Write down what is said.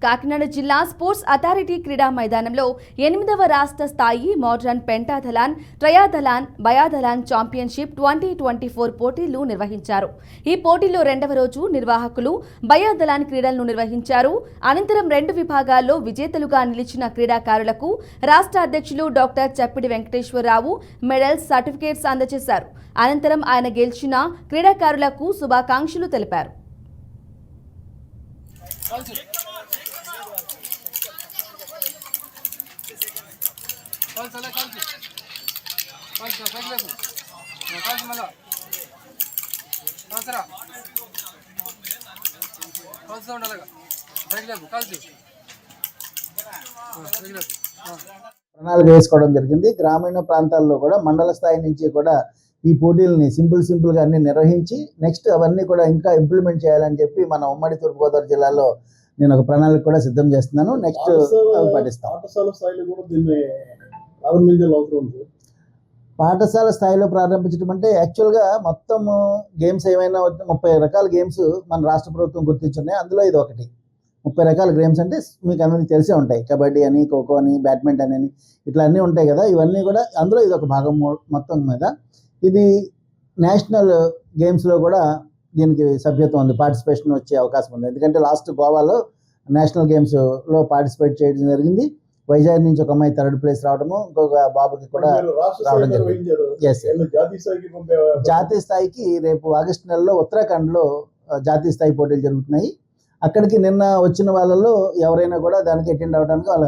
కాకినాడ జిల్లా sports authority క్రీడా మైదానంలో 8వ రాష్ట్ర స్థాయి మోడ్రన్ పెంటాథలాన్, ట్రయాథలాన్, బయాథలాన్ ఛాంపియన్షిప్ 2024 పోటీలు నిర్వహించారు. ఈ పోటీల్లో 2వ రోజు నిర్వాహకులు బయాథలాన్ క్రీడలను నిర్వహించారు. అనంతరం 2 విభాగాల్లో విజేతలుగా నిలిచిన క్రీడాకారులకు రాష్ట్ర అధ్యక్షులు డాక్టర్ చప్పిడి వెంకటేశ్వరరావు మెడల్స్, సర్టిఫికేట్స్ అందజేశారు. అనంతరం ఆయన గెలిచిన క్రీడాకారులకు శుభాకాంక్షలు తెలిపారు. ప్రణాళిక వేసుకోవడం జరిగింది. గ్రామీణ ప్రాంతాల్లో కూడా మండల స్థాయి నుంచి కూడా ఈ పోటీలని సింపుల్ గా అన్ని నిర్వహించి నెక్స్ట్ అవన్నీ కూడా ఇంకా ఇంప్లిమెంట్ చేయాలని చెప్పి మన ఉమ్మడి తూర్పుగోదావరి జిల్లాలో నేను ఒక ప్రణాళిక కూడా సిద్ధం చేస్తున్నాను. నెక్స్ట్ పాటిస్తాం. పాఠశాల స్థాయిలో ప్రారంభించడం అంటే యాక్చువల్గా మొత్తం గేమ్స్ ఏమైనా 30 రకాల గేమ్స్ మన రాష్ట్ర ప్రభుత్వం గుర్తించున్నాయి. అందులో ఇది ఒకటి. 30 రకాల గేమ్స్ అంటే మీకు అందరికీ తెలిసే ఉంటాయి. కబడ్డీ అని, ఖోఖో అని, బ్యాడ్మింటన్ అని, ఇట్లా అన్నీ ఉంటాయి కదా. ఇవన్నీ కూడా అందులో ఇది ఒక భాగం. మొత్తం మీద ఇది నేషనల్ గేమ్స్లో కూడా దీనికి సభ్యత్వం ఉంది, పార్టిసిపేషన్ వచ్చే అవకాశం ఉంది. ఎందుకంటే లాస్ట్ గోవాలో నేషనల్ గేమ్స్లో పార్టిసిపేట్ చేయడం జరిగింది. వైజాగ్ నుంచి ఒక అమ్మాయి 3rd ప్లేస్ రావడము, ఇంకొక బాబుకి కూడా రావడం జరిగింది. జాతీయ స్థాయికి రేపు ఆగస్టు నెలలో ఉత్తరాఖండ్లో జాతీయ స్థాయి పోటీలు జరుగుతున్నాయి. అక్కడికి నిన్న వచ్చిన వాళ్ళలో ఎవరైనా కూడా దానికి అటెండ్ అవ్వడానికి వాళ్ళ